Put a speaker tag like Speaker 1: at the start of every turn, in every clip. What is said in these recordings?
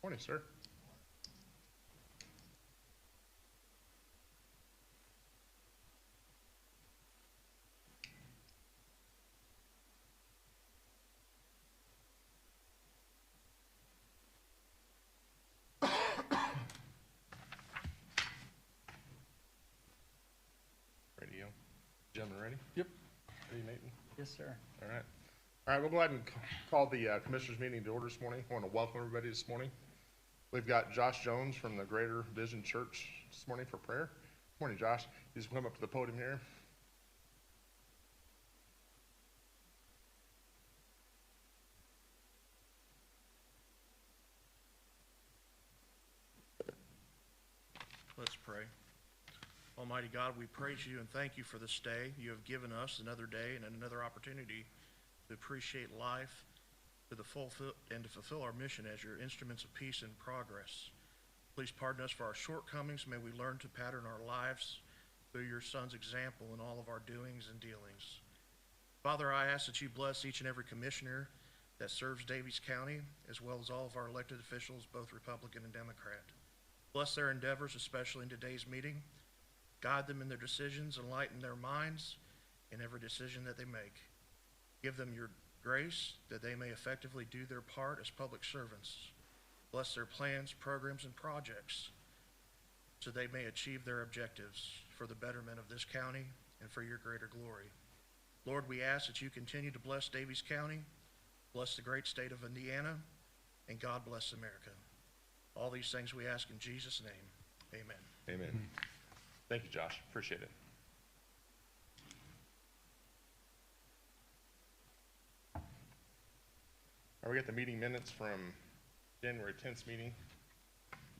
Speaker 1: Morning, sir. Ready, gentlemen, ready?
Speaker 2: Yep.
Speaker 1: Ready, Nathan?
Speaker 3: Yes, sir.
Speaker 1: All right. All right, we'll go ahead and call the Commissioners meeting to order this morning. I want to welcome everybody this morning. We've got Josh Jones from the Greater Vision Church this morning for prayer. Morning, Josh. You just come up to the podium here.
Speaker 2: Let's pray. Almighty God, we praise you and thank you for this day. You have given us another day and another opportunity to appreciate life and to fulfill our mission as your instruments of peace and progress. Please pardon us for our shortcomings. May we learn to pattern our lives through your Son's example in all of our doings and dealings. Father, I ask that you bless each and every commissioner that serves Daviess County, as well as all of our elected officials, both Republican and Democrat. Bless their endeavors, especially in today's meeting. Guide them in their decisions, enlighten their minds in every decision that they make. Give them your grace that they may effectively do their part as public servants. Bless their plans, programs, and projects so they may achieve their objectives for the betterment of this county and for your greater glory. Lord, we ask that you continue to bless Daviess County, bless the great state of Indiana, and God bless America. All these things we ask in Jesus' name. Amen.
Speaker 1: Amen. Thank you, Josh. Appreciate it. All right, we got the meeting minutes from January 10th meeting.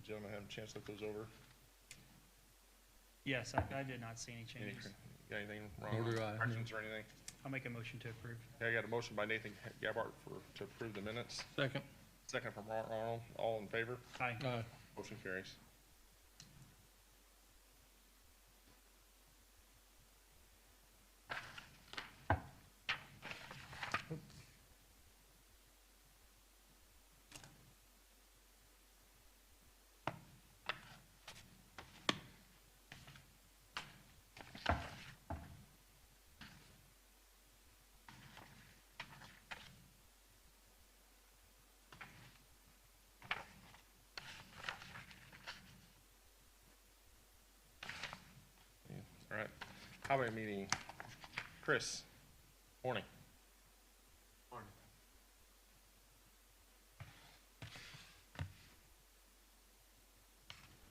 Speaker 1: Gentlemen, have a chance to look those over.
Speaker 3: Yes, I did not see any changes.
Speaker 1: Got anything wrong?
Speaker 2: Nor do I.
Speaker 1: Corrections or anything?
Speaker 3: I'll make a motion to approve.
Speaker 1: Okay, I got a motion by Nathan Gabhart to approve the minutes.
Speaker 2: Second.
Speaker 1: Second from Arnold. All in favor?
Speaker 3: Aye.
Speaker 1: Motion carries. All right, highway meeting, Chris, morning.
Speaker 4: Morning.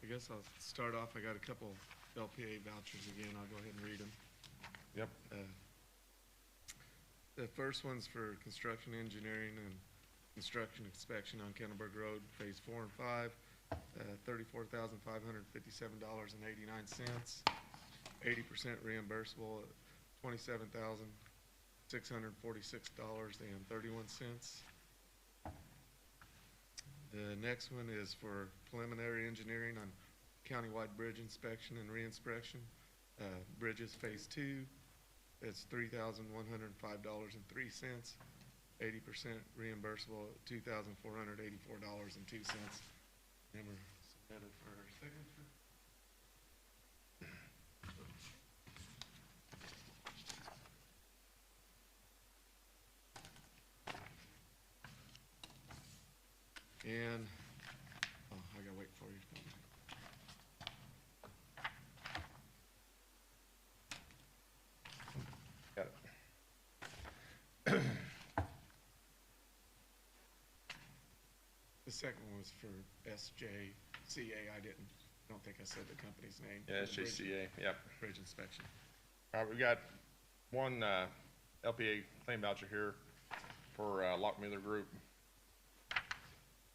Speaker 4: I guess I'll start off. I got a couple LPA vouchers again. I'll go ahead and read them.
Speaker 1: Yep.
Speaker 4: The first one's for construction engineering and construction inspection on Kennelburg Road, phase 4 and 5, $34,557.89. 80% reimbursable at $27,646.31. The next one is for preliminary engineering on countywide bridge inspection and reinspection. Bridges phase 2, it's $3,105.03. 80% reimbursable at $2,484.02. And we're submitted for signature. And, oh, I gotta wait for you.
Speaker 1: Got it.
Speaker 4: The second one was for SJCA. I don't think I said the company's name.
Speaker 1: Yeah, SJCA, yep.
Speaker 4: Bridge inspection.
Speaker 1: All right, we've got one LPA claim voucher here for Lockmiller Group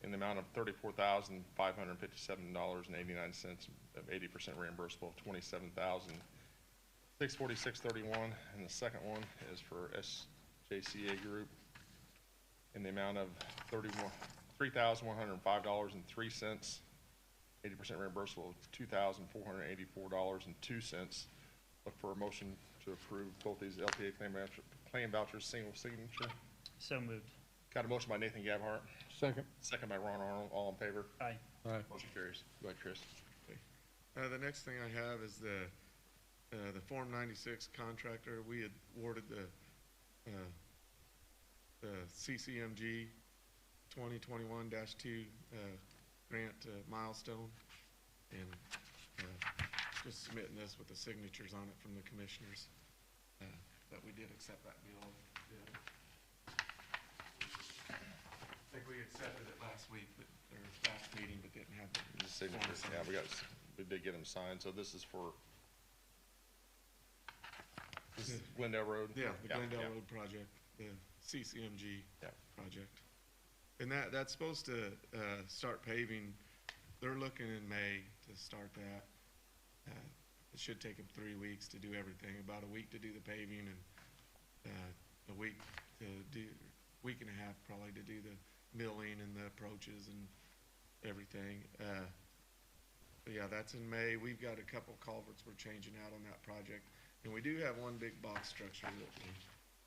Speaker 1: in the amount of $34,557.89 of 80% reimbursable of $27,646.31. And the second one is for SJCA Group in the amount of $3,105.03. 80% reimbursable of $2,484.02. Look for a motion to approve both these LPA claim vouchers, single signature.
Speaker 3: So moved.
Speaker 1: Got a motion by Nathan Gabhart,
Speaker 5: Second.
Speaker 1: Second by Ron Arnold, all in favor?
Speaker 3: Aye.
Speaker 5: Aye.
Speaker 1: Motion carries. Go ahead, Chris.
Speaker 4: The next thing I have is the Form 96 contractor. We had awarded the CCMG 2021-2 grant milestone, and just submitting this with the signatures on it from the commissioners, that we did accept that deal. I think we accepted it last week, but, or last meeting, but didn't have the
Speaker 1: The signatures, yeah, we did get them signed, so this is for, this is Glendale Road?
Speaker 4: Yeah, the Glendale
Speaker 1: yeah.
Speaker 4: Road project, the CCMG
Speaker 1: Yeah.
Speaker 4: project. And that's supposed to start paving, they're looking in May to start that. It should take them 3 weeks to do everything, about a week to do the paving, and a week to do, week and a half probably to do the milling and the approaches and everything. But yeah, that's in May. We've got a couple culverts we're changing out on that project. And we do have one big box structure that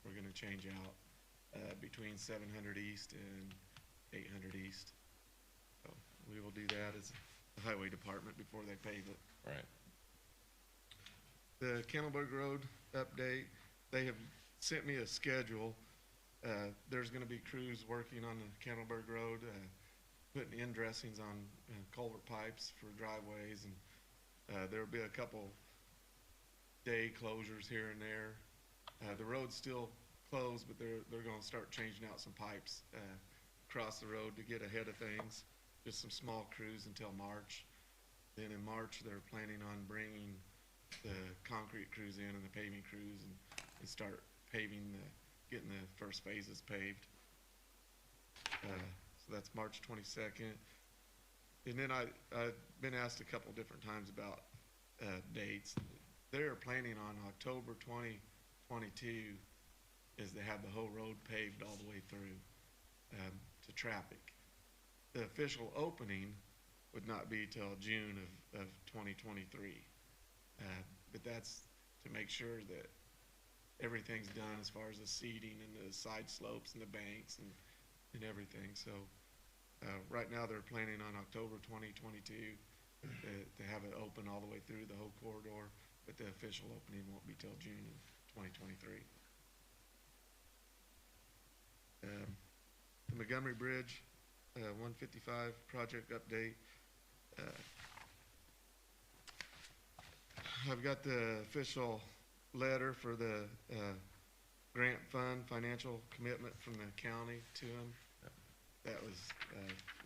Speaker 4: we're gonna change out, between 700 East and 800 East. So we will do that as the highway department before they pave it.
Speaker 1: Right.
Speaker 4: The Kennelburg Road update, they have sent me a schedule. There's gonna be crews working on the Kennelburg Road, putting in dressings on culvert pipes for driveways, and there'll be a couple day closures here and there. The road's still closed, but they're gonna start changing out some pipes across the road to get ahead of things. Just some small crews until March. Then in March, they're planning on bringing the concrete crews in and the paving crews, and start paving, getting the first phases paved. So that's March 22nd. And then I've been asked a couple different times about dates. They're planning on October 2022 is to have the whole road paved all the way through to traffic. The official opening would not be till June of 2023. But that's to make sure that everything's done as far as the seeding and the side slopes and the banks and everything. So right now they're planning on October 2022 to have it open all the way through the whole corridor, but the official opening won't be till June of 2023. The Montgomery Bridge 155 project update. I've got the official letter for the grant fund financial commitment from the county to them.
Speaker 1: Yep.
Speaker 4: That was,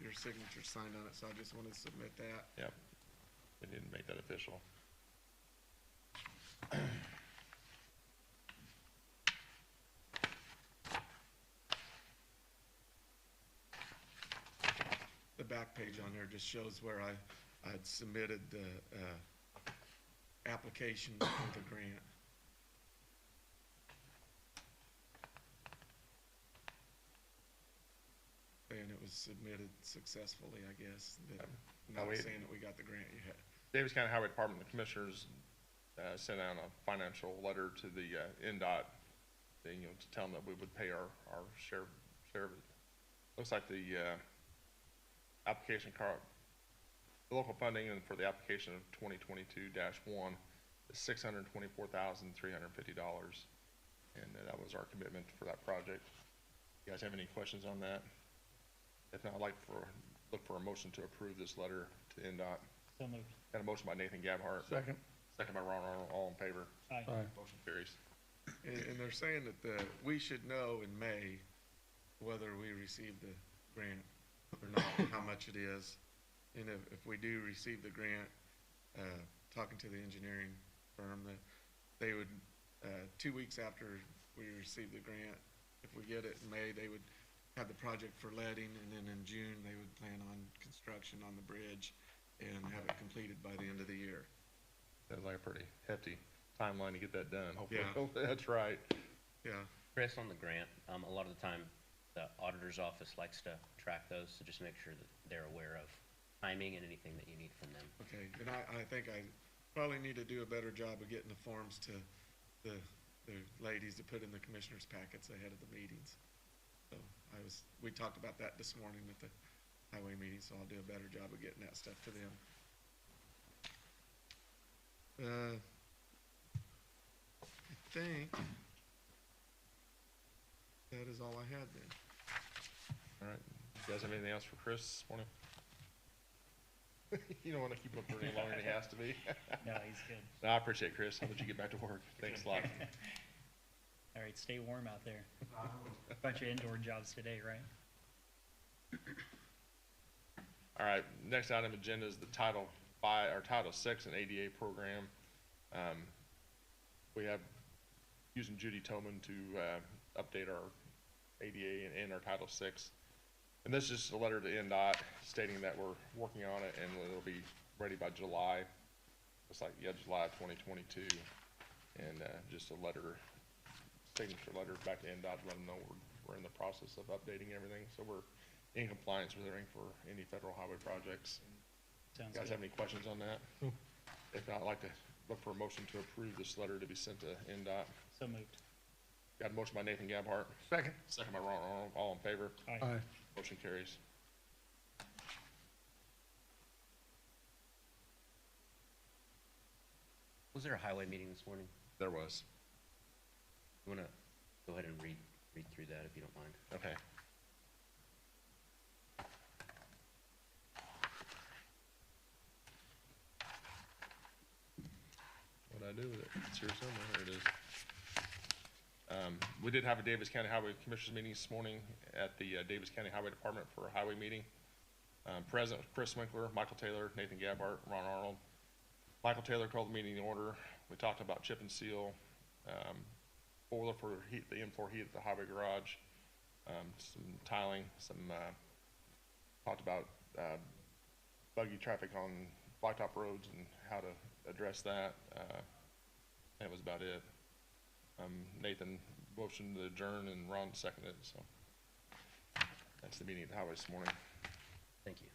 Speaker 4: your signature signed on it, so I just wanted to submit that.
Speaker 1: Yep. We didn't make that official.
Speaker 4: The back page on there just shows where I'd submitted the application for the grant. And it was submitted successfully, I guess.
Speaker 1: Now
Speaker 4: Not
Speaker 1: we-
Speaker 4: saying that we got the grant yet.
Speaker 1: Daviess County Highway Department, the commissioners sent out a financial letter to the NDOT, saying, to tell them that we would pay our share of it. Looks like the application card, the local funding and for the application of 2022-1 is $624,350, and that was our commitment for that project. You guys have any questions on that? If not, I'd like look for a motion to approve this letter to NDOT.
Speaker 3: So moved.
Speaker 1: Got a motion by Nathan Gabhart.
Speaker 5: Second.
Speaker 1: Second by Ron Arnold, all in favor.
Speaker 3: Aye.
Speaker 5: Aye.
Speaker 1: Motion carries.
Speaker 4: And they're saying that we should know in May whether we receive the grant or not, how much it is. And if we do receive the grant, talking to the engineering firm, that they would, 2 weeks after we receive the grant, if we get it in May, they would have the project for letting, and then in June, they would plan on construction on the bridge and have it completed by the end of the year.
Speaker 1: Sounds like a pretty hefty timeline to get that done. Hopefully,
Speaker 4: Yeah.
Speaker 1: hopefully that's right.
Speaker 4: Yeah,
Speaker 6: Chris, on the grant, a lot of the time, the auditor's office likes to track those, so just make sure that they're aware of timing and anything that you need from them.
Speaker 4: okay. And I think I probably need to do a better job of getting the forms to the ladies to put in the commissioners' packets ahead of the meetings. So we talked about that this morning at the highway meeting, so I'll do a better job of getting that stuff to them. I think that is all I had then.
Speaker 1: All right. You guys have anything else for Chris this morning? You don't want to keep him up for any longer than he has to be.
Speaker 3: No, he's good.
Speaker 1: No, I appreciate it, Chris. I'll let you get back to work. Thanks a lot.
Speaker 3: All right, stay warm out there. Bunch of indoor jobs today, right?
Speaker 1: All right, next item agenda is the Title VI and ADA program. We have using Judy Toman to update our ADA and our Title VI. And this is just a letter to NDOT stating that we're working on it and it'll be ready by July. It's like, yeah, July of 2022. And just a letter, signature letter back to NDOT to let them know we're in the process of updating everything. So we're in compliance with everything for any federal highway projects.
Speaker 3: Sounds
Speaker 1: You guys
Speaker 3: good.
Speaker 1: have any questions on that? If not, I'd like to look for a motion to approve this letter to be sent to NDOT.
Speaker 3: So moved.
Speaker 1: Got a motion by Nathan Gabhart. Second. Second by Ron Arnold. All in favor?
Speaker 3: Aye.
Speaker 1: Motion carries.
Speaker 6: Was there a highway meeting this morning?
Speaker 1: There was.
Speaker 6: You wanna go ahead and read through that if you don't mind?
Speaker 1: Okay. What'd I do with it? It's here somewhere. There it is. We did have a Daviess County Highway Commissioners meeting this morning at the Daviess County Highway Department for a highway meeting. Present was Chris Winkler, Michael Taylor, Nathan Gabhart, Ron Arnold. Michael Taylor called the meeting to order. We talked about chip and seal, boiler for heat, the M4 heat at the highway garage, some tiling, talked about buggy traffic on blacktop roads and how to address that. That was about it. Nathan motioned to adjourn and Ron seconded it, so that's the meeting at the highway this morning.
Speaker 6: Thank you.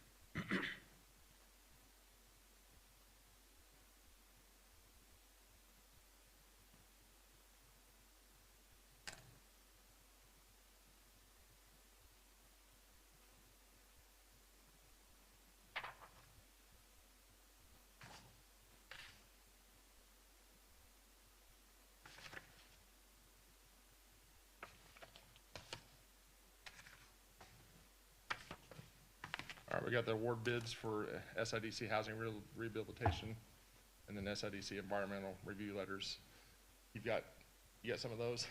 Speaker 1: All right, we got the award bids for SIDC housing rehabilitation and then SIDC environmental review letters. You got some of those?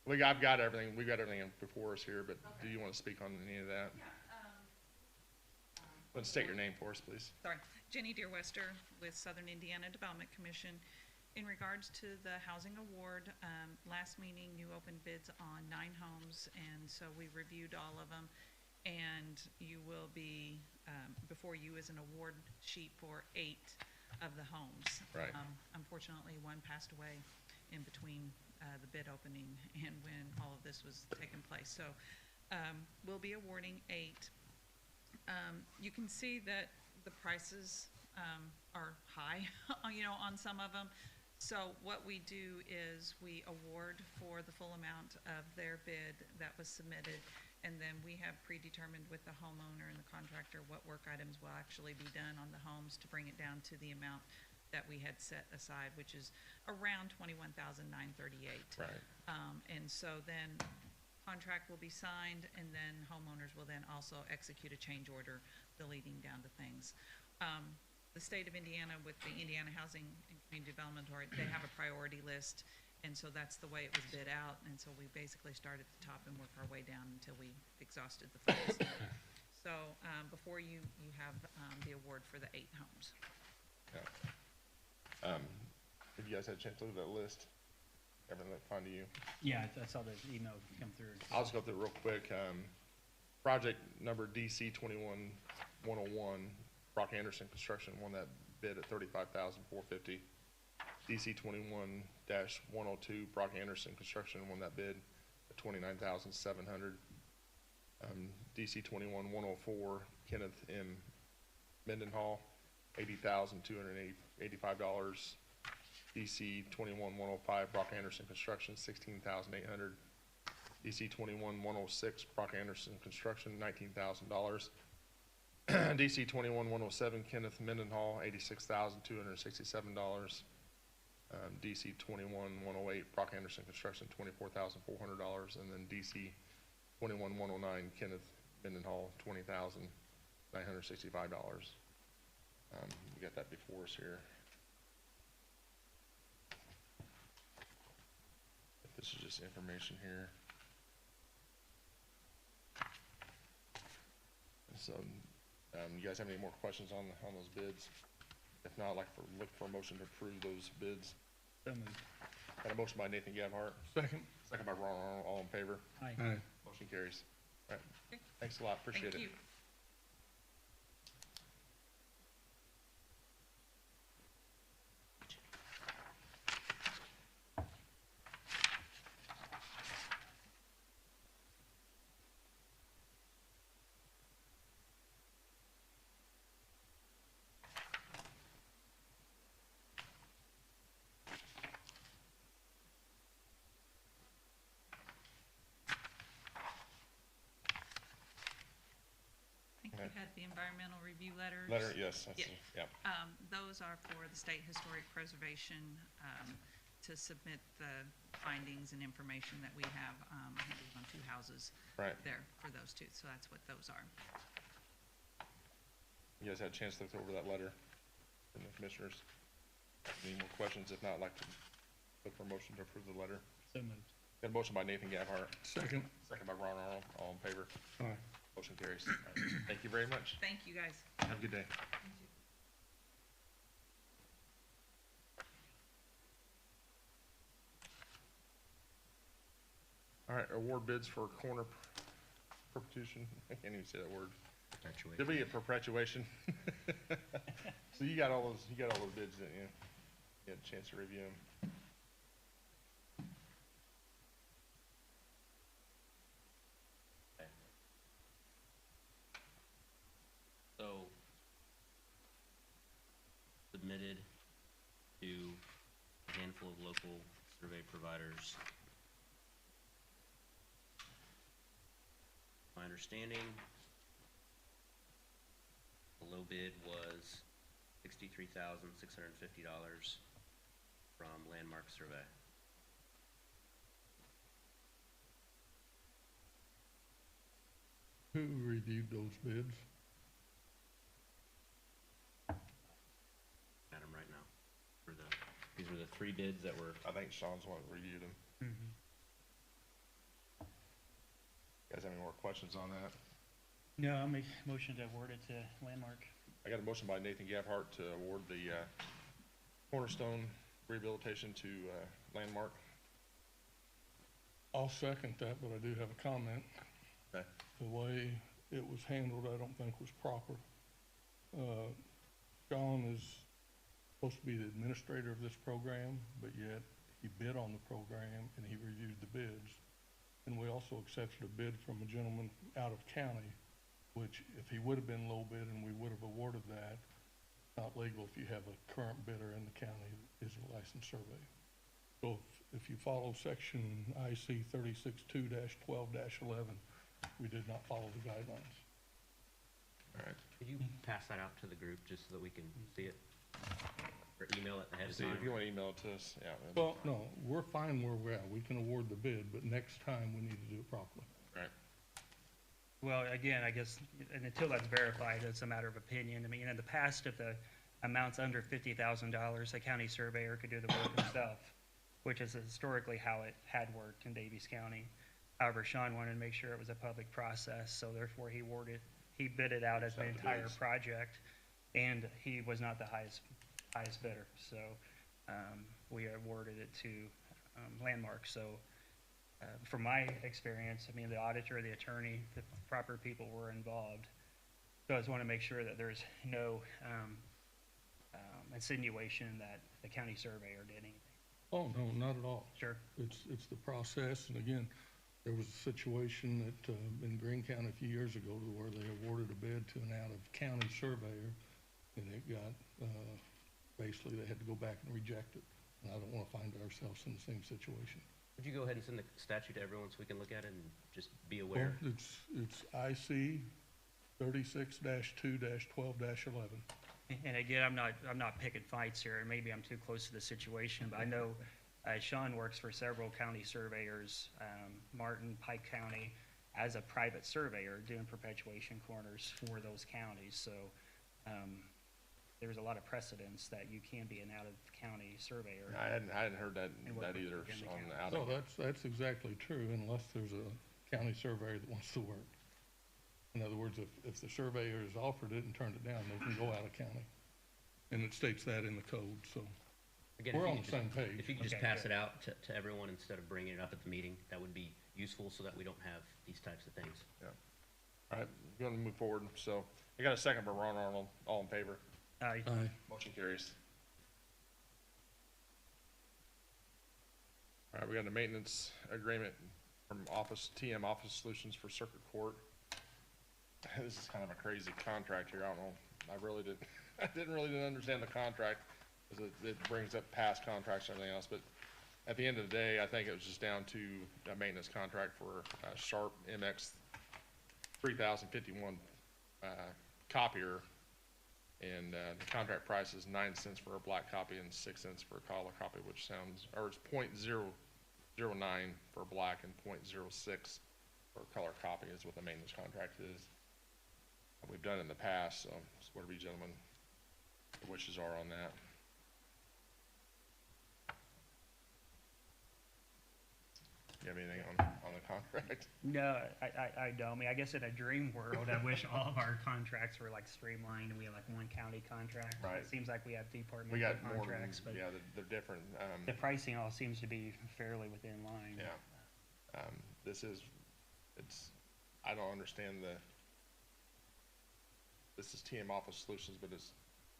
Speaker 1: I've got everything. We've got everything before us here, but do you want to speak on any of that? Let's state your name for us, please.
Speaker 5: Sorry, Jenny Deerwester with Southern Indiana Development Commission. In regards to the housing award, last meeting you opened bids on 9 homes, and so we reviewed all of them. And you will be, before you is an award sheet for 8 of the homes.
Speaker 1: Right.
Speaker 5: Unfortunately, one passed away in between the bid opening and when all of this was taking place. So we'll be awarding 8. You can see that the prices are high, on some of them. So what we do is we award for the full amount of their bid that was submitted, and then we have predetermined with the homeowner and the contractor what work items will actually be done on the homes to bring it down to the amount that we had set aside, which is around $21,938.
Speaker 1: Right.
Speaker 5: And so then contract will be signed, and then homeowners will then also execute a change order deleting down to things. The state of Indiana with the Indiana Housing and Community Development Authority, they have a priority list, and so that's the way it was bid out. And so we basically start at the top and work our way down until we exhausted the funds. So before you have the award for the 8 homes.
Speaker 1: Yeah. Have you guys had a chance to look at that list? Everything look fine to you?
Speaker 3: Yeah, I saw the email come through.
Speaker 1: I'll just go through it real quick. Project number DC 21101, Brock Anderson Construction won that bid at $35,450. DC 21-102, Brock Anderson Construction won that bid at $29,700. DC 21-104, Kenneth M. Mendenhall, $80,285. DC 21-105, Brock Anderson Construction, $16,800. DC 21-106, Brock Anderson Construction, $19,000. DC 21-107, Kenneth Mendenhall, $86,267. DC 21-108, Brock Anderson Construction, $24,400. And then DC 21-109, Kenneth Mendenhall, $20,965. We got that before us here. This is just information here. So, you guys have any more questions on those bids? If not, I'd like to look for a motion to approve those bids.
Speaker 3: So moved.
Speaker 1: Got a motion by Nathan Gabhart,
Speaker 7: Second.
Speaker 1: second by Ron Arnold, all in favor.
Speaker 3: Aye.
Speaker 7: Aye.
Speaker 1: Motion carries. All right,
Speaker 5: Okay.
Speaker 1: thanks a lot, appreciate it.
Speaker 5: Thank you. I think you had the environmental review letters.
Speaker 1: Letter, yes, that's,
Speaker 5: Yeah.
Speaker 1: yeah.
Speaker 5: Those are for the State Historic Preservation, to submit the findings and information that we have. I think it was on 2 houses
Speaker 1: Right.
Speaker 5: there for those 2, so that's what those are.
Speaker 1: You guys had a chance to look over that letter from the commissioners. Any more questions? If not, I'd like to look for a motion to approve the letter.
Speaker 3: So moved.
Speaker 1: Got a motion by Nathan Gabhart,
Speaker 7: Second.
Speaker 1: second by Ron Arnold, all in favor.
Speaker 7: Aye.
Speaker 1: Motion carries. All right. Thank you very much.
Speaker 5: Thank you, guys.
Speaker 1: Have a good day. All right, award bids for corner perpetuation. I can't even say that word. Did we get perpetuation? So you got all those bids, didn't you? You had a chance to review them.
Speaker 6: So, submitted to a handful of local survey providers. My understanding, the low bid was $63,650 from Landmark Survey.
Speaker 7: Who reviewed those bids?
Speaker 6: Got 'em right now. These were the 3 bids that were,
Speaker 1: I think Sean's one that reviewed them.
Speaker 3: Mm-hmm.
Speaker 1: You guys have any more questions on that?
Speaker 3: No, I'll make motion to award it to Landmark.
Speaker 1: I got a motion by Nathan Gabhart to award the Cornerstone rehabilitation to Landmark.
Speaker 7: I'll second that, but I do have a comment.
Speaker 1: Okay.
Speaker 7: The way it was handled, I don't think was proper. Sean is supposed to be the administrator of this program, but yet he bid on the program and he reviewed the bids. And we also accepted a bid from a gentleman out of county, which if he would have been low bid and we would have awarded that, not legal if you have a current bidder in the county that is a licensed survey. So if you follow section IC 36-2-12-11, we did not follow the guidelines.
Speaker 1: All right.
Speaker 6: could you pass that out to the group just so that we can see it? Or email it ahead of
Speaker 1: See,
Speaker 6: time?
Speaker 1: if you want to email it to us, yeah.
Speaker 7: Well, no, we're fine where we're at. We can award the bid, but next time we need to do it properly.
Speaker 1: Right.
Speaker 3: Well, again, I guess, and until that's verified, it's a matter of opinion. I mean, in the past, if the amount's under $50,000, the county surveyor could do the work himself, which is historically how it had worked in Daviess County. However, Sean wanted to make sure it was a public process, so therefore he bid it out as the
Speaker 1: Accept the
Speaker 3: entire
Speaker 1: bids.
Speaker 3: project, and he was not the highest bidder, so we awarded it to Landmark. So from my experience, I mean, the auditor, the attorney, the proper people were involved. So I just want to make sure that there's no insinuation that the county surveyor did anything.
Speaker 7: Oh, no, not at all.
Speaker 3: Sure.
Speaker 7: It's the process, and again, there was a situation that, in Greene County a few years ago where they awarded a bid to an out-of-county surveyor, and it got, basically, they had to go back and reject it. And I don't want to find ourselves in the same situation.
Speaker 6: Would you go ahead and send the statute to everyone so we can look at it and just be
Speaker 7: Well,
Speaker 6: aware?
Speaker 7: it's IC 36-2-12-11.
Speaker 3: And again, I'm not picking fights here, and maybe I'm too close to the situation, but I know Sean works for several county surveyors, Martin, Pike County, as a private surveyor doing perpetuation corners for those counties. So there's a lot of precedence that you can be an out-of-county surveyor.
Speaker 1: I hadn't heard that
Speaker 3: And what
Speaker 1: either
Speaker 3: within the
Speaker 1: on
Speaker 3: county.
Speaker 1: the out
Speaker 7: So that's exactly true unless there's a county surveyor that wants to work. In other words, if the surveyor has offered it and turned it down, they can go out of county. And it states that in the code, so
Speaker 6: Again,
Speaker 7: we're
Speaker 6: if
Speaker 7: on
Speaker 6: you
Speaker 7: the
Speaker 6: could
Speaker 7: same
Speaker 6: just-
Speaker 7: page.
Speaker 6: If you could just
Speaker 3: Okay,
Speaker 6: pass
Speaker 3: good.
Speaker 6: it out to everyone instead of bringing it up at the meeting, that would be useful so that we don't have these types of things.
Speaker 1: All right, we're gonna move forward. So I got a second by Ron Arnold. All in favor?
Speaker 3: Aye.
Speaker 1: Motion carries. All right, we got a maintenance agreement from TM Office Solutions for Circuit Court. This is kind of a crazy contract here. I don't know. I didn't really understand the contract because it brings up past contracts and everything else. But at the end of the day, I think it was just down to a maintenance contract for a Sharp MX 3051 copier. And the contract price is 9 cents for a black copy and 6 cents for a color copy, which sounds, or it's .009 for black and .06 for a color copy is what the maintenance contract is. We've done it in the past, so it's whatever you gentlemen wishes are on that. You have anything on the contract?
Speaker 3: No, I don't. I mean, I guess in a dream world, I wish all of our contracts were like streamlined and we had like one county contract.
Speaker 1: Right.
Speaker 3: It seems like we have
Speaker 1: We
Speaker 3: departmental
Speaker 1: got more than,
Speaker 3: contracts, but
Speaker 1: yeah, they're different.
Speaker 3: the pricing all seems to be fairly within line.
Speaker 1: Yeah. I don't understand this is TM Office Solutions, but it's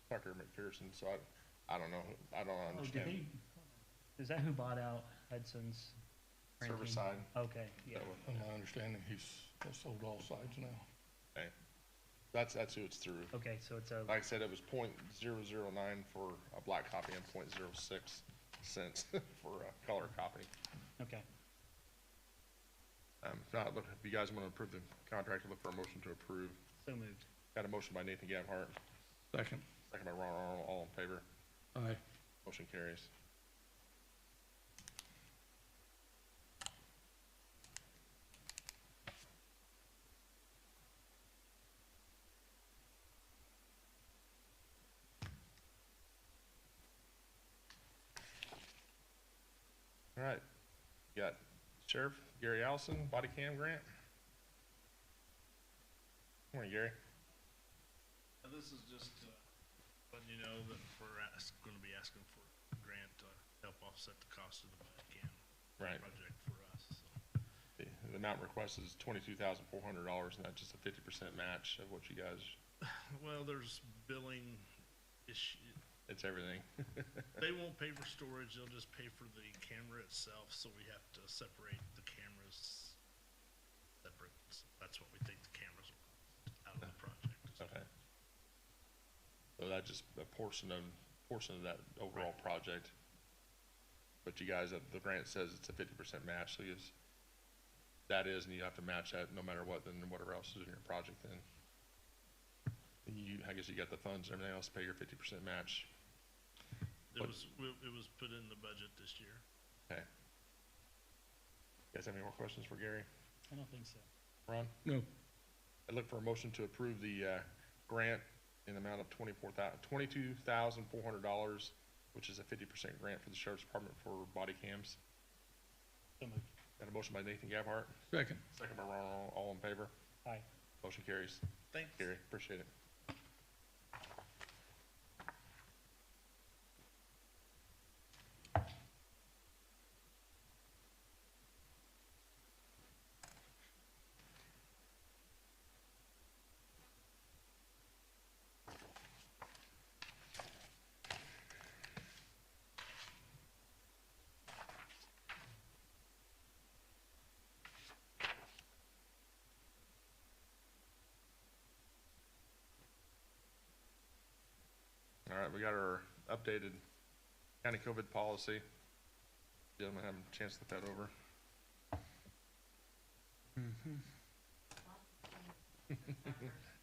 Speaker 1: Tucker McPherson, so I don't know, I don't
Speaker 3: Oh, did
Speaker 1: understand.
Speaker 3: is that who bought out Hudson's?
Speaker 1: Service
Speaker 3: printing?
Speaker 1: side,
Speaker 3: Okay, yeah.
Speaker 7: From my understanding, he's sold all sides now.
Speaker 1: okay. That's who it's through.
Speaker 3: Okay, so it's a,
Speaker 1: Like I said, it was .009 for a black copy and .06 cents for a color copy.
Speaker 3: okay.
Speaker 1: If you guys want to approve the contract, look for a motion to approve.
Speaker 3: So moved.
Speaker 1: Got a motion by Nathan Gabhart,
Speaker 7: Second.
Speaker 1: second by Ron Arnold, all in favor.
Speaker 7: Aye.
Speaker 1: Motion carries. All right, got Sheriff Gary Allison, body cam grant. Morning, Gary.
Speaker 8: This is just letting you know that we're going to be asking for a grant to help offset the cost of the body cam
Speaker 1: Right.
Speaker 8: project for us. So.
Speaker 1: The amount requested is $22,400, and that's just a 50% match of what you guys,
Speaker 8: Well, there's billing issue.
Speaker 1: it's everything.
Speaker 8: They won't pay for storage, they'll just pay for the camera itself, so we have to separate the cameras separate. That's what we think the cameras will cost out of the project.
Speaker 1: Okay. So that's just a portion of that overall project. But you guys, the grant says it's a 50% match, so that is, and you have to match that no matter what, then whatever else is in your project then. I guess you got the funds and everything else to pay your 50% match.
Speaker 8: It was put in the budget this year.
Speaker 1: Okay. You guys have any more questions for Gary?
Speaker 3: I don't think so.
Speaker 1: Ron?
Speaker 7: No.
Speaker 1: I'd look for a motion to approve the grant in the amount of $22,400, which is a 50% grant for the Sheriff's Department for body cams.
Speaker 3: So moved.
Speaker 1: Got a motion by Nathan Gabhart,
Speaker 7: Second.
Speaker 1: second by Ron Arnold, all in favor.
Speaker 3: Aye.
Speaker 1: Motion carries.
Speaker 8: Thanks.
Speaker 1: Gary, appreciate it. All right, we got our updated county COVID policy. Gentlemen, have a chance to look that over.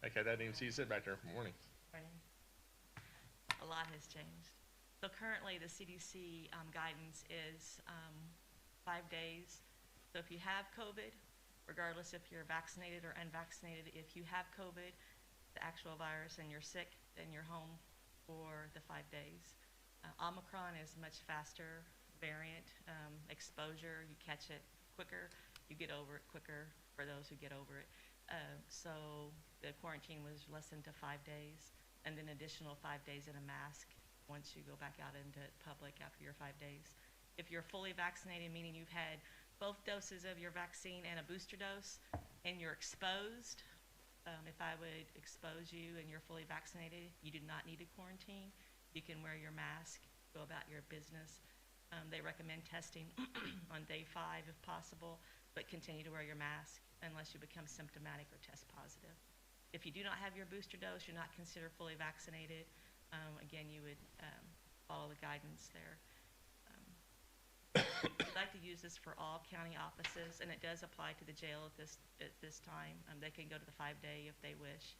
Speaker 1: Okay, I didn't even see you sit back there. Morning.
Speaker 9: A lot has changed. So currently, the CDC guidance is 5 days. So if you have COVID, regardless if you're vaccinated or unvaccinated, if you have COVID, the actual virus, and you're sick, then you're home for the 5 days. Omicron is much faster variant exposure. You catch it quicker, you get over it quicker for those who get over it. So the quarantine was lessened to 5 days, and then additional 5 days in a mask once you go back out into public after your 5 days. If you're fully vaccinated, meaning you've had both doses of your vaccine and a booster dose, and you're exposed, if I would expose you and you're fully vaccinated, you do not need to quarantine. You can wear your mask, go about your business. They recommend testing on day 5 if possible, but continue to wear your mask unless you become symptomatic or test positive. If you do not have your booster dose, you're not considered fully vaccinated. Again, you would follow the guidance there. I'd like to use this for all county offices, and it does apply to the jail at this time. They can go to the 5-day if they wish.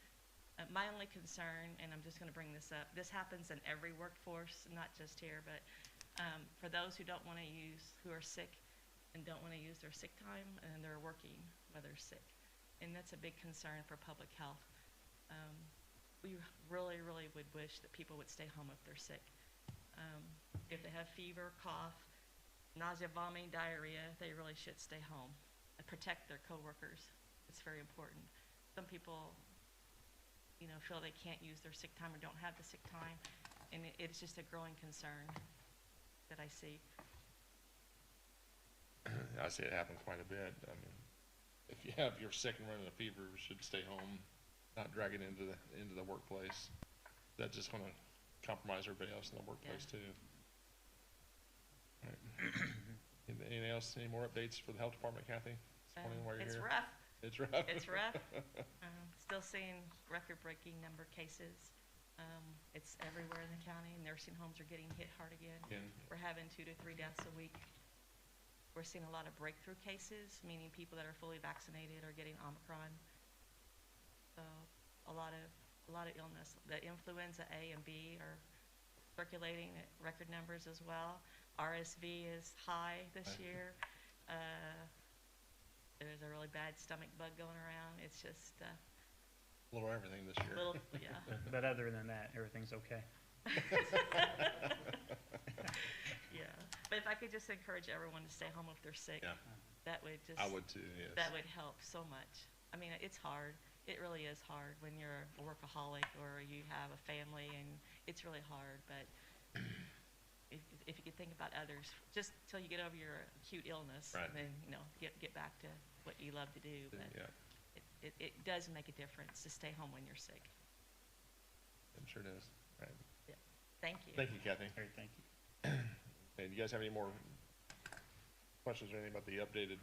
Speaker 9: My only concern, and I'm just going to bring this up, this happens in every workforce, not just here, but for those who don't want to use, who are sick and don't want to use their sick time, and they're working while they're sick. And that's a big concern for public health. We really, really would wish that people would stay home if they're sick. If they have fever, cough, nausea, vomiting, diarrhea, they really should stay home and protect their coworkers. It's very important. Some people, feel they can't use their sick time or don't have the sick time, and it's just a growing concern that I see.
Speaker 1: I see it happen quite a bit. I mean, if you're sick and running a fever, you should stay home, not drag it into the workplace. That's just going to compromise everybody else in the workplace too. All right. Anything else? Any more updates for the health department, Kathy? This morning while you're
Speaker 9: It's
Speaker 1: here?
Speaker 9: rough.
Speaker 1: It's rough.
Speaker 9: It's rough. Still seeing record-breaking number of cases. It's everywhere in the county. Nursing homes are getting hit hard again. We're having 2 to 3 deaths a week. We're seeing a lot of breakthrough cases, meaning people that are fully vaccinated are getting Omicron. So a lot of illness. The influenza A and B are circulating at record numbers as well. RSV is high this year. There's a really bad stomach bug going around. It's just
Speaker 1: A little everything this year.
Speaker 9: yeah.
Speaker 3: But other than that, everything's okay.
Speaker 9: Yeah. But if I could just encourage everyone to stay home if they're sick,
Speaker 1: Yeah.
Speaker 9: that would just
Speaker 1: I would too, yes.
Speaker 9: that would help so much. I mean, it's hard. It really is hard when you're a workaholic or you have a family, and it's really hard. But if you could think about others, just till you get over your acute illness,
Speaker 1: Right.
Speaker 9: then get back to what you love to do. But
Speaker 1: Yeah,
Speaker 9: it does make a difference to stay home when you're sick.
Speaker 1: it sure does. Right.
Speaker 9: Thank you.
Speaker 1: Thank you, Kathy.
Speaker 3: All right, thank you.
Speaker 1: Hey, do you guys have any more questions or anything about the updated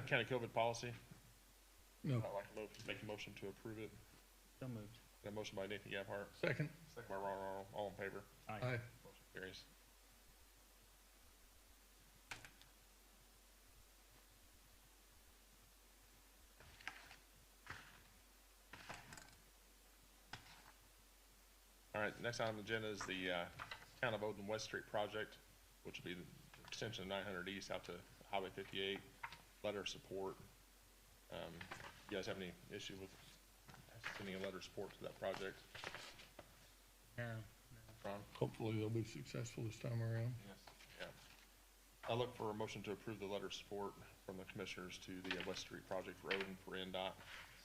Speaker 1: county COVID policy?
Speaker 7: No.
Speaker 1: I'd like to make a motion to approve it.
Speaker 3: So moved.
Speaker 1: Got a motion by Nathan Gabhart,
Speaker 7: Second.
Speaker 1: second by Ron Arnold, all in favor.
Speaker 3: Aye.
Speaker 1: Motion carries. All right, next item on the agenda is the Town of Odin West Street project, which will be the extension of 900 East out to Highway 58, letter of support. You guys have any issue with sending a letter of support to that project?
Speaker 3: No.
Speaker 1: Ron?
Speaker 7: Hopefully they'll be successful this time around.
Speaker 1: Yes. Yeah. I look for a motion to approve the letter of support from the commissioners to the West Street project for Odin for NDOT.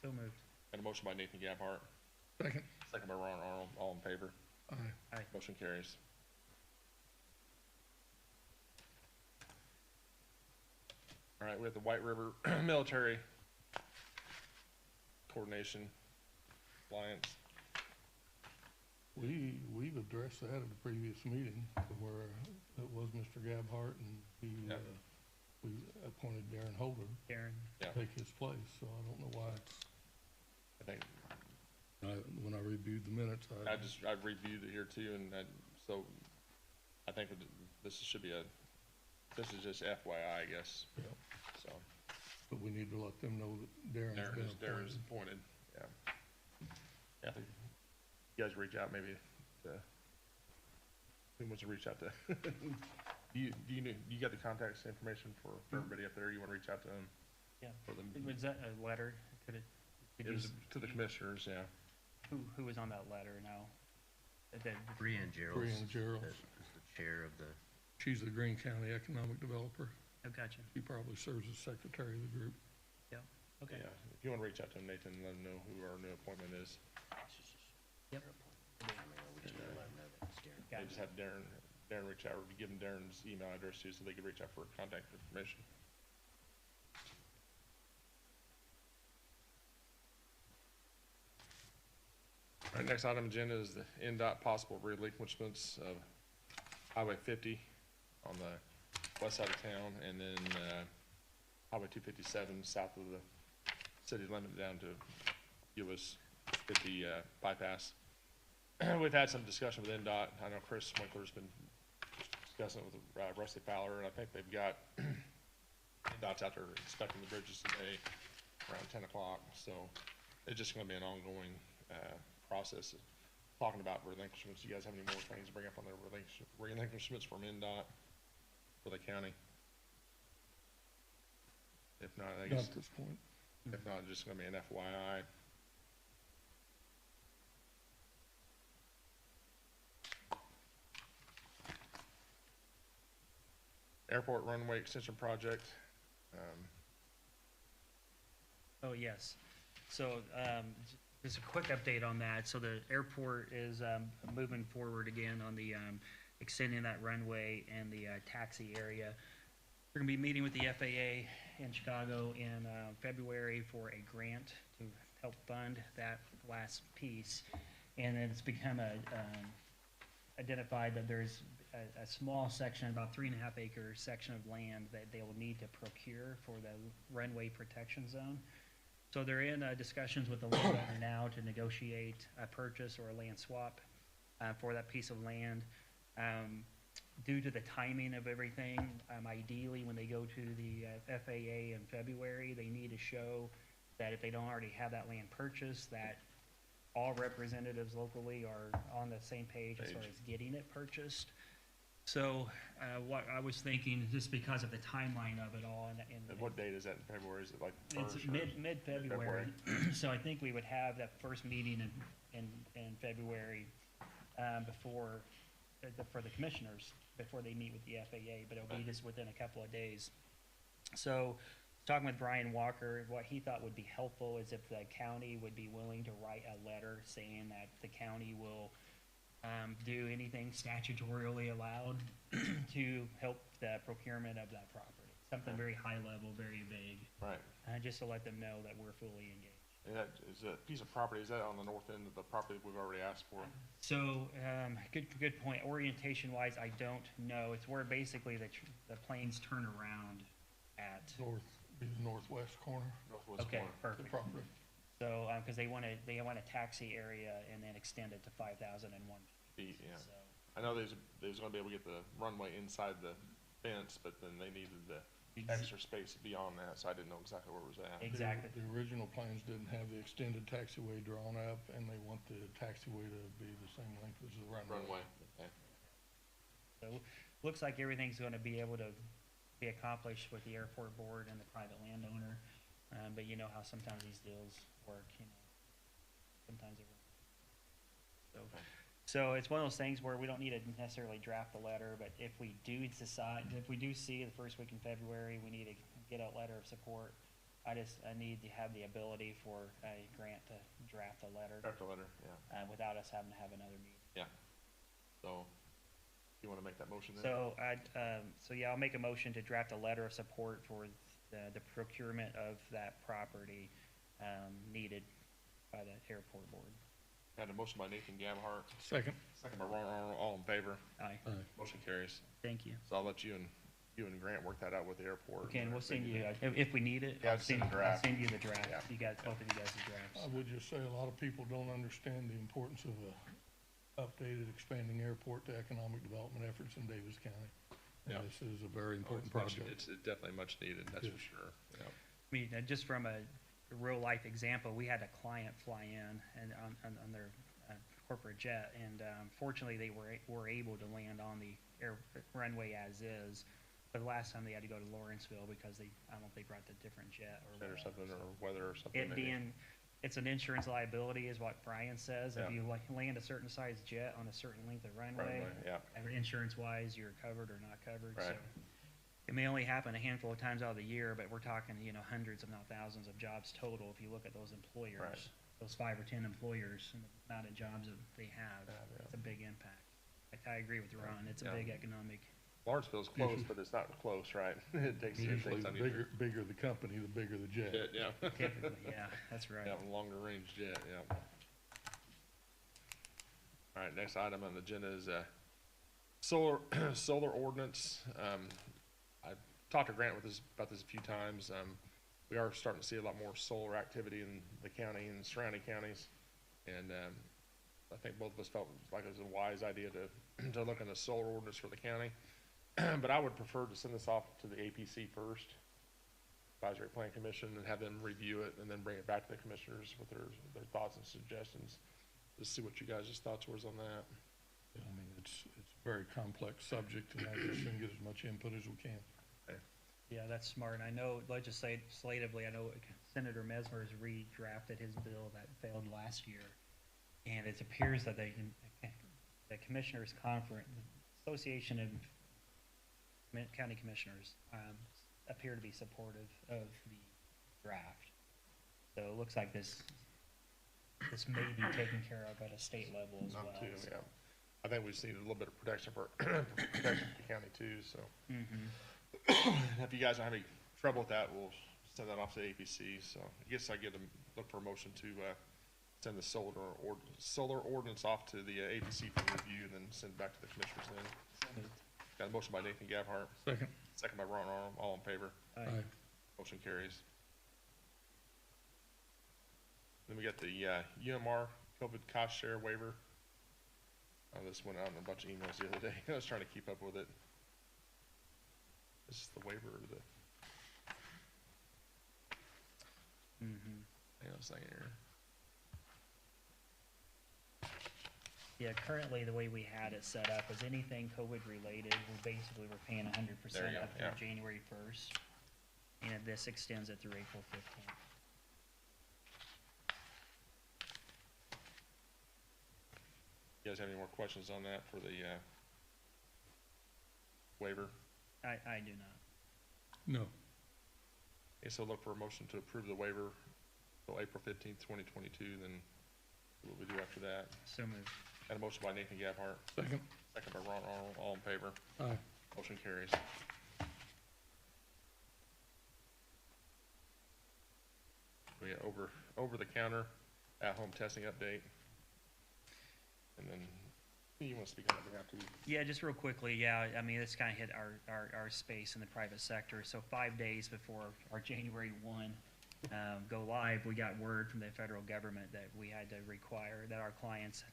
Speaker 3: So moved.
Speaker 1: And a motion by Nathan Gabhart,
Speaker 7: Second.
Speaker 1: second by Ron Arnold, all in favor.
Speaker 7: Aye.
Speaker 3: Aye.
Speaker 1: Motion carries. All right, we have the White River Military Coordination Alliance.
Speaker 7: We've addressed that at a previous meeting where it was Mr. Gabhart and
Speaker 1: Yep.
Speaker 7: we appointed Darren Holder
Speaker 3: Karen.
Speaker 1: Yeah,
Speaker 7: to take his place, so I don't know why it's,
Speaker 1: I think,
Speaker 7: when I reviewed the minutes,
Speaker 1: I've reviewed it here too, and so I think this should be this is just FYI, I guess,
Speaker 7: Yep.
Speaker 1: so.
Speaker 7: But we need to let them know that Darren's been
Speaker 1: Darren's
Speaker 7: appointed.
Speaker 1: appointed, yeah. Yeah, you guys reach out maybe to, who wants to reach out to? You got the contacts information for everybody up there? You wanna reach out to them?
Speaker 3: Yeah.
Speaker 1: For them?
Speaker 3: Was that a letter? Could it? could
Speaker 1: It
Speaker 3: you
Speaker 1: was
Speaker 3: s-
Speaker 1: to the commissioners, yeah.
Speaker 3: Who was on that letter now?
Speaker 6: Brianne Gerald
Speaker 7: Brianne Gerald.
Speaker 6: is the chair of the,
Speaker 7: She's the Greene County Economic Developer.
Speaker 3: Oh, gotcha.
Speaker 7: She probably serves as secretary of the group.
Speaker 3: Okay.
Speaker 1: Yeah, if you wanna reach out to them, Nathan, and let them know who our new appointment is.
Speaker 3: Yep.
Speaker 6: we just gotta let them know that it's Darren.
Speaker 1: They
Speaker 3: Gotcha.
Speaker 1: just have Darren reach out, or give them Darren's email address too, so they can reach out for contact information. All right, next item on the agenda is the NDOT possible relinquishments of Highway 50 on the west side of town, and then, Highway 257 south of the city limit down to US 50, bypass. We've had some discussion with NDOT. I know Chris Winkler's been discussing it with Rusty Fowler, and I think they've got NDOT's out there inspecting the bridges today around 10 o'clock. So it's just gonna be an ongoing process of talking about relinquishments. You guys have any more things to bring up on the relinquishments from NDOT for the county? If not, I
Speaker 7: Not
Speaker 1: guess,
Speaker 7: at this point.
Speaker 1: if not, just gonna be an FYI. Airport runway extension project.
Speaker 3: Oh, yes. So, just a quick update on that. So the airport is, moving forward again on the, extending that runway and the, taxi area. We're gonna be meeting with the FAA in Chicago in, February for a grant to help fund that last piece. And then it's become identified that there's a small section, about 3.5 acre section of land that they will need to procure for the runway protection zone. So they're in discussions with the landowner now to negotiate a purchase or a land swap for that piece of land. Due to the timing of everything, ideally, when they go to the FAA in February, they need to show that if they don't already have that land purchased, that all representatives locally are on the same page as far as getting it purchased. So, what I was thinking, just because of the timeline of it all,
Speaker 1: And what date is that in February? Is it like
Speaker 3: it's
Speaker 1: first or?
Speaker 3: mid-February, so I think we would have that first meeting in February, before, for the commissioners, before they meet with the FAA, but it'll be just within a couple of days. So, talking with Brian Walker, what he thought would be helpful is if the county would be willing to write a letter saying that the county will do anything statutorily allowed to help the procurement of that property. Something very high level, very vague,
Speaker 1: Right.
Speaker 3: just to let them know that we're fully engaged.
Speaker 1: And that is a piece of property, is that on the north end of the property that we've already asked for?
Speaker 3: So, good point. Orientation wise, I don't know. It's where basically the planes turn around at.
Speaker 7: Be the northwest corner
Speaker 1: Northwest
Speaker 3: Okay,
Speaker 1: corner.
Speaker 7: of the
Speaker 3: perfect.
Speaker 7: property.
Speaker 3: So, because they want a taxi area and then extend it to 5,001
Speaker 1: Feet, yeah.
Speaker 3: So,
Speaker 1: I know they was gonna be able to get the runway inside the fence, but then they needed the
Speaker 3: Ex-
Speaker 1: extra space beyond that, so I didn't know exactly where it was at.
Speaker 3: Exactly.
Speaker 7: The original plans didn't have the extended taxiway drawn up, and they want the taxiway to be the same length as the runway.
Speaker 1: Runway, okay.
Speaker 3: So, looks like everything's gonna be able to be accomplished with the airport board and the private landowner. But you know how sometimes these deals work, sometimes they work. So it's one of those things where we don't need to necessarily draft a letter, but if we do see the first week in February, we need to get a letter of support. I need to have the ability for a grant to draft a letter,
Speaker 1: Draft a letter, yeah,
Speaker 3: without us having to have another meeting.
Speaker 1: yeah. So, you wanna make that motion then?
Speaker 3: So yeah, I'll make a motion to draft a letter of support for the procurement of that property, needed by the airport board.
Speaker 1: Had a motion by Nathan Gabhart,
Speaker 7: Second.
Speaker 1: second by Ron Arnold, all in favor,
Speaker 3: Aye,
Speaker 1: motion carries.
Speaker 3: thank you.
Speaker 1: So I'll let you and Grant work that out with the airport.
Speaker 3: Okay, and we'll send you, if we need it,
Speaker 1: Yeah,
Speaker 3: I'll
Speaker 1: send
Speaker 3: send
Speaker 1: a draft.
Speaker 3: you the draft.
Speaker 1: Yeah.
Speaker 3: You guys, both of you guys' drafts.
Speaker 7: I would just say a lot of people don't understand the importance of a updated, expanding airport to economic development efforts in Daviess County. And
Speaker 1: Yeah.
Speaker 7: this is a very important
Speaker 1: It's much-
Speaker 7: project.
Speaker 1: It's definitely much needed, that's for
Speaker 7: Yes.
Speaker 1: sure. Yeah.
Speaker 3: I mean, just from a real-life example, we had a client fly in and on their corporate jet, and fortunately, they were able to land on the runway as is. But the last time they had to go to Lawrenceville because I don't know if they brought the different jet or
Speaker 1: Or
Speaker 3: whatever.
Speaker 1: something, or weather or something
Speaker 3: It
Speaker 1: maybe.
Speaker 3: being, it's an insurance liability is what Brian says. If
Speaker 1: Yeah.
Speaker 3: you land a certain size jet on a certain length of runway,
Speaker 1: Yeah,
Speaker 3: insurance-wise, you're covered or not covered, so.
Speaker 1: Right.
Speaker 3: It may only happen a handful of times out of the year, but we're talking, hundreds, if not thousands of jobs total if you look at those employers.
Speaker 1: Right.
Speaker 3: Those 5 or 10 employers and the amount of jobs that they have,
Speaker 1: Yeah.
Speaker 3: it's a big impact. I agree with Ron, it's a
Speaker 1: Yeah.
Speaker 3: big economic,
Speaker 1: Lawrenceville's close, but it's not close, right? It takes
Speaker 7: Usually, the
Speaker 1: on either
Speaker 7: bigger the company, the bigger the jet.
Speaker 1: jet, yeah.
Speaker 3: typically, yeah, that's right.
Speaker 1: Yeah, longer range jet, yeah. All right, next item on the agenda is, solar, solar ordinance. I've talked to Grant about this a few times. We are starting to see a lot more solar activity in the county and surrounding counties. And, I think both of us felt like it was a wise idea to look into solar ordinance for the county. But I would prefer to send this off to the APC first, Advisory Plan Commission, and have them review it and then bring it back to the commissioners with their thoughts and suggestions. Just see what you guys' thoughts was on that.
Speaker 7: I mean, it's a very complex subject, and I just want to get as much input as we can.
Speaker 3: Yeah, that's smart. I know legislatively, I know Senator Mesmer has redrafted his bill that failed last year. And it appears that the Commissioners Conference, Association of County Commissioners, appear to be supportive of the draft. So it looks like this may be taken care of at a state level as well.
Speaker 1: Not too,
Speaker 3: so.
Speaker 1: yeah. I think we just need a little bit of protection for, protection for the county too, so. If you guys don't have any trouble with that, we'll send that off to the APC, so I guess I look for a motion to, send the solar ordinance off to the APC for review and then send it back to the commissioners then. Got a motion by Nathan Gabhart, second by Ron Arnold, all in favor.
Speaker 3: Aye.
Speaker 1: Motion carries. Then we got the UMR COVID cost share waiver. This went out in a bunch of emails the other day. I was trying to keep up with it. This is the waiver or the, hang on a second here.
Speaker 3: Yeah, currently, the way we had it set up is anything COVID related, we're paying 100%
Speaker 1: There you go,
Speaker 3: up
Speaker 1: yeah.
Speaker 3: through January 1st. And this extends it through April 15th.
Speaker 1: You guys have any more questions on that for the waiver?
Speaker 3: I do not.
Speaker 7: No.
Speaker 1: Okay, so look for a motion to approve the waiver till April 15th, 2022, then what we do after that.
Speaker 3: So moved.
Speaker 1: Got a motion by Nathan Gabhart,
Speaker 7: Second.
Speaker 1: second by Ron Arnold, all in favor.
Speaker 7: Aye.
Speaker 1: Motion carries. We got over the counter, at-home testing update. And then, you want to speak on that, we have to.
Speaker 3: Yeah, just real quickly, yeah, I mean, this kind of hit our space in the private sector. So 5 days before our January 1 go live, we got word from the federal government that we had to require that our clients,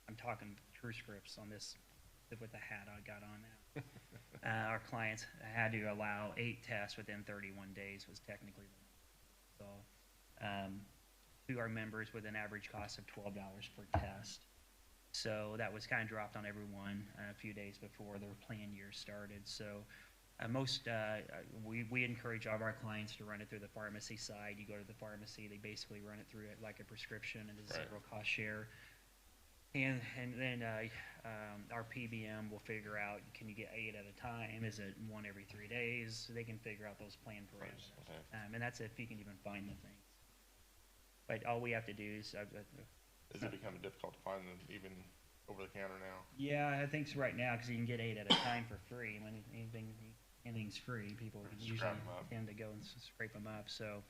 Speaker 3: I'm talking true scripts on this, with the hat I got on now. Our clients had to allow 8 tests within 31 days was technically the law. So, to our members with an average cost of $12 per test. So that was kind of dropped on everyone a few days before their plan year started. So we encourage all of our clients to run it through the pharmacy side. You go to the pharmacy, they basically run it through it like a prescription and a
Speaker 1: Right.
Speaker 3: zero cost share. And then our PBM will figure out, can you get 8 at a time? Is it 1 every 3 days? So they can figure out those plan parameters.
Speaker 1: Okay.
Speaker 3: And that's if you can even find the things. But all we have to do is,
Speaker 1: Is it becoming difficult to find them even over the counter now?
Speaker 3: yeah, I think so right now, because you can get 8 at a time for free. When anything's free, people
Speaker 1: Just
Speaker 3: usually
Speaker 1: grab 'em up.
Speaker 3: tend to go and scrape them up. So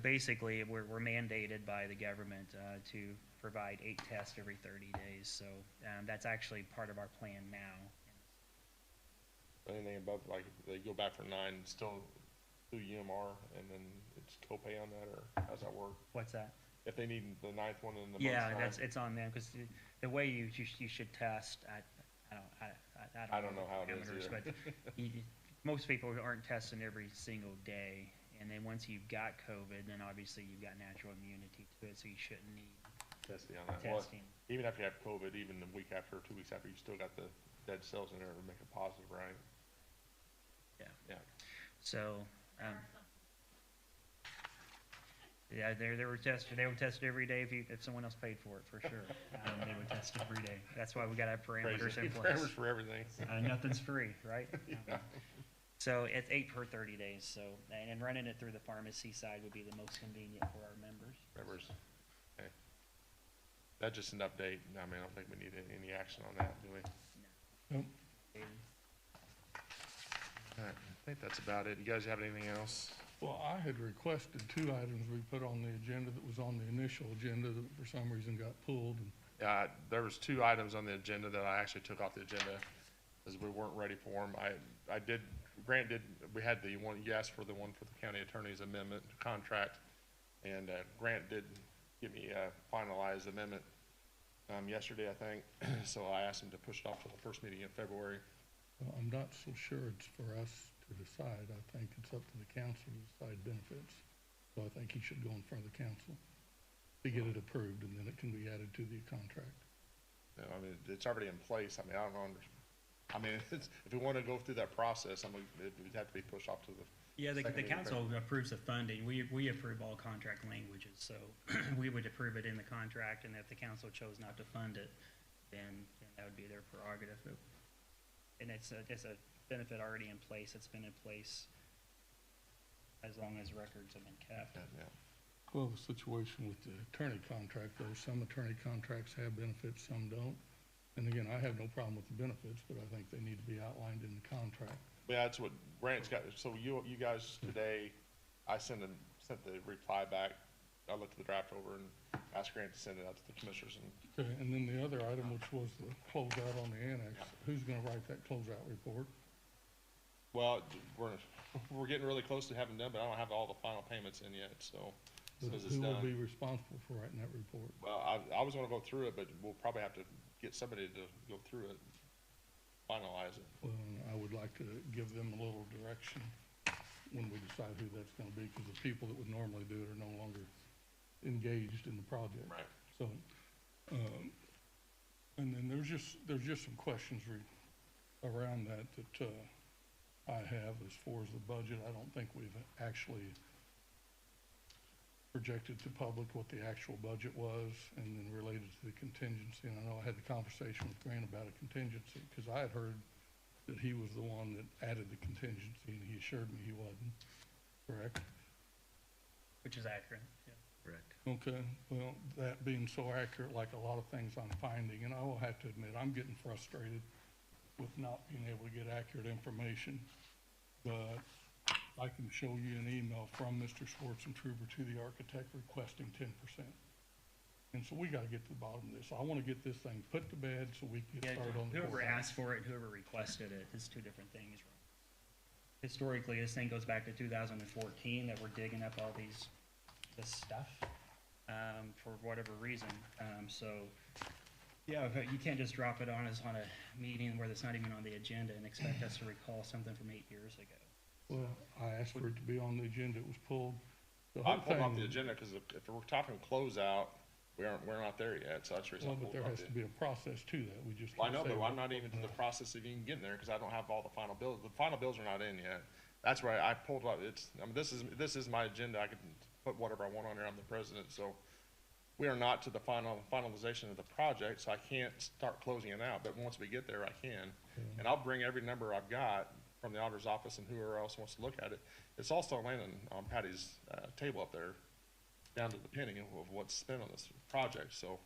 Speaker 3: basically, we're mandated by the government to provide 8 tests every 30 days. So that's actually part of our plan now.
Speaker 1: Anything above, like, they go back for 9, still through UMR, and then it's copay on that, or how's that work?
Speaker 3: What's that?
Speaker 1: If they need the 9th one in the month's
Speaker 3: Yeah,
Speaker 1: time?
Speaker 3: it's on them, because the way you should test, I
Speaker 1: I don't know how it is
Speaker 3: parameters,
Speaker 1: either.
Speaker 3: but most people aren't testing every single day. And then once you've got COVID, then obviously you've got natural immunity to it, so you shouldn't need
Speaker 1: Testing on that. Well,
Speaker 3: testing.
Speaker 1: even after you have COVID, even the week after, 2 weeks after, you still got the dead cells in there to make it positive, right?
Speaker 3: Yeah.
Speaker 1: Yeah.
Speaker 3: So, yeah, they were tested. They would test every day if someone else paid for it, for sure. They would test every day. That's why we got to have parameters
Speaker 1: Crazy.
Speaker 3: in place.
Speaker 1: Parameters for everything.
Speaker 3: Nothing's free, right?
Speaker 1: Yeah.
Speaker 3: So it's 8 per 30 days. So, and running it through the pharmacy side would be the most convenient for our members.
Speaker 1: Members. Okay. That's just an update. I mean, I don't think we need any action on that, do we?
Speaker 7: Nope.
Speaker 1: All right, I think that's about it. You guys have anything else?
Speaker 7: Well, I had requested 2 items we put on the agenda that was on the initial agenda that for some reason got pulled. And
Speaker 1: There was 2 items on the agenda that I actually took off the agenda because we weren't ready for them. Grant did, we had the one, you asked for the one for the county attorney's amendment contract, and Grant did give me a finalized amendment yesterday, I think. So I asked him to push it off to the first meeting in February.
Speaker 7: well, I'm not so sure it's for us to decide. I think it's up to the council to decide benefits. So I think he should go in front of the council to get it approved, and then it can be added to the contract.
Speaker 1: You know, I mean, it's already in place. I mean, I don't know. I mean, if we want to go through that process, I mean, it would have to be pushed off to the.
Speaker 3: Yeah, the
Speaker 1: second meeting in
Speaker 3: council
Speaker 1: February.
Speaker 3: approves the funding. We approve all contract languages, so we would approve it in the contract, and if the council chose not to fund it, then that would be their prerogative. And it's a benefit already in place. It's been in place as long as records have been kept.
Speaker 1: Yeah.
Speaker 7: Well, the situation with the attorney contract, though, some attorney contracts have benefits, some don't. And again, I have no problem with the benefits, but I think they need to be outlined in the contract.
Speaker 1: Yeah, that's what Grant's got. So you guys today, I sent the reply back. I looked at the draft over and asked Grant to send it out to the commissioners. And
Speaker 7: Okay, and then the other item, which was the closeout on the annex, who's gonna write that closeout report?
Speaker 1: well, we're getting really close to having done, but I don't have all the final payments in yet. So as soon as it's
Speaker 7: Who will be
Speaker 1: done,
Speaker 7: responsible for writing that report?
Speaker 1: well, I was going to go through it, but we'll probably have to get somebody to go through it, finalize it.
Speaker 7: Well, I would like to give them a little direction when we decide who that's gonna be, because the people that would normally do it are no longer engaged in the project.
Speaker 1: Right.
Speaker 7: So, and then there's just some questions around that I have as far as the budget. I don't think we've actually projected to public what the actual budget was, and then related to the contingency. And I know I had the conversation with Grant about a contingency, because I had heard that he was the one that added the contingency, and he assured me he wasn't, correct?
Speaker 3: Which is accurate, yeah.
Speaker 6: Correct.
Speaker 7: Okay, well, that being so accurate, like a lot of things I'm finding, and I will have to admit, I'm getting frustrated with not being able to get accurate information. But I can show you an email from Mr. Schwartzentruber to the architect requesting 10%. And so we gotta get to the bottom of this. I wanna get this thing put to bed so we can get
Speaker 3: Yeah,
Speaker 7: started on the.
Speaker 3: whoever
Speaker 7: courthouse.
Speaker 3: asked for it, whoever requested it, is 2 different things. Historically, this thing goes back to 2014, that we're digging up all this stuff, for whatever reason. So, yeah, but you can't just drop it on us on a meeting where it's not even on the agenda and expect us to recall something from 8 years ago.
Speaker 7: Well, I asked for it to be on the agenda, it was pulled. The
Speaker 1: I
Speaker 7: whole
Speaker 1: pulled off
Speaker 7: thing-
Speaker 1: the agenda because if we're talking closeout, we're not there yet, so that's the reason I
Speaker 7: Well, but
Speaker 1: pulled
Speaker 7: there
Speaker 1: it off.
Speaker 7: has to be a process to that, we just.
Speaker 1: Well, I know,
Speaker 7: can't say
Speaker 1: but I'm
Speaker 7: we're
Speaker 1: not even to the
Speaker 7: putting
Speaker 1: process of even getting there because I don't have all the final bills. The final bills are not in yet. That's why I pulled up, this is my agenda. I can put whatever I want on there. I'm the president, so we are not to the finalization of the project, so I can't start closing it out, but once we get there, I can. And I'll bring every number I've got from the auditor's office and whoever else wants to look at it. It's also landing on Patty's, table up there, down to the penny of what's spent on this project, so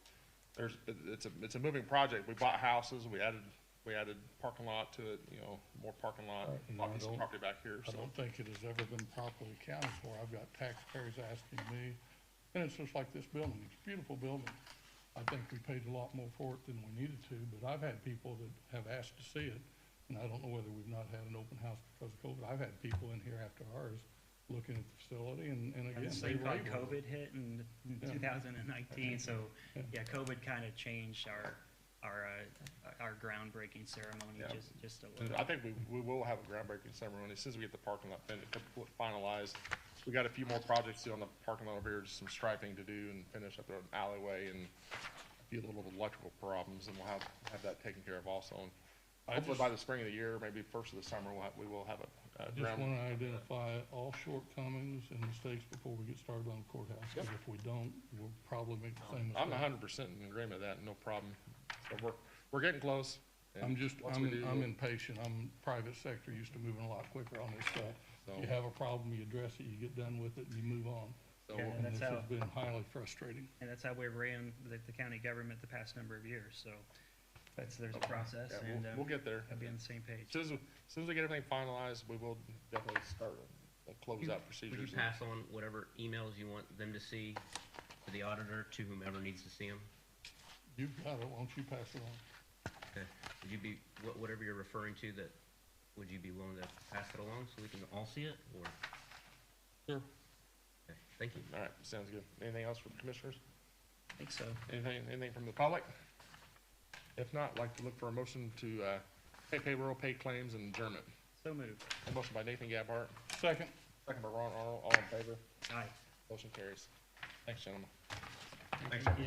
Speaker 1: it's a moving project. We bought houses, we added parking lot to it, more parking lot,
Speaker 7: Right, and
Speaker 1: bought
Speaker 7: I
Speaker 1: piece of
Speaker 7: don't-
Speaker 1: property back here,
Speaker 7: I
Speaker 1: so.
Speaker 7: don't think it has ever been properly accounted for. I've got taxpayers asking me, and it's just like this building, it's a beautiful building. I think we paid a lot more for it than we needed to, but I've had people that have asked to see it, and I don't know whether we've not had an open house because of COVID. I've had people in here after ours looking at the facility, and
Speaker 3: At
Speaker 7: again,
Speaker 3: the
Speaker 7: they
Speaker 3: same time,
Speaker 7: rave over it.
Speaker 3: COVID hit in
Speaker 7: Yeah.
Speaker 3: 2019, so,
Speaker 7: Yeah.
Speaker 3: yeah, COVID kind of changed our our groundbreaking ceremony,
Speaker 1: Yeah.
Speaker 3: just a
Speaker 1: And
Speaker 3: little.
Speaker 1: I think we will have a groundbreaking ceremony as soon as we get the parking lot finalized. We got a few more projects to do on the parking lot over here, just some striping to do and finish up the alleyway and a few little electrical problems, and we'll have that taken care of also. And hopefully by the spring of the year, maybe first of the summer, we will have a
Speaker 7: Just
Speaker 1: ground.
Speaker 7: want to identify all shortcings and mistakes before we get started on the courthouse, because if we don't, we'll probably make the same
Speaker 1: I'm
Speaker 7: mistake.
Speaker 1: 100% in agreement with that, no problem. So we're getting close. and once we do,
Speaker 7: I'm
Speaker 1: we'll-
Speaker 7: impatient. Private sector, used to moving a lot quicker on this stuff.
Speaker 1: So-
Speaker 7: You have a problem, you address it, you get done with it, and you move on.
Speaker 1: so
Speaker 3: Yeah,
Speaker 1: we'll-
Speaker 3: and
Speaker 7: And
Speaker 3: that's
Speaker 7: this
Speaker 3: how-
Speaker 7: has been highly frustrating.
Speaker 3: And that's how we ran the county government the past number of years, so there's a process,
Speaker 1: yeah,
Speaker 3: and
Speaker 1: we'll get there.
Speaker 3: I'll be on the same page.
Speaker 1: As soon as we get everything finalized, we will definitely start close out
Speaker 6: Would
Speaker 1: procedures.
Speaker 6: you pass on whatever emails you want them to see to the auditor, to whomever needs to see them?
Speaker 7: You've got it, why don't you pass it on?
Speaker 6: Okay. Would you be, whatever you're referring to, that, would you be willing to pass it along so we can all see it, or?
Speaker 7: Sure.
Speaker 6: Okay, thank you.
Speaker 1: All right, sounds good. Anything else from the commissioners?
Speaker 3: I think so.
Speaker 1: Anything from the public? If not, I'd like to look for a motion to pay payroll, pay claims, and adjournment.
Speaker 3: So moved.
Speaker 1: A motion by Nathan Gabhart,
Speaker 7: Second.
Speaker 1: second by Ron Arnold, all in favor.
Speaker 3: Aye.
Speaker 1: Motion carries. Thanks, gentlemen.
Speaker 3: Thank you.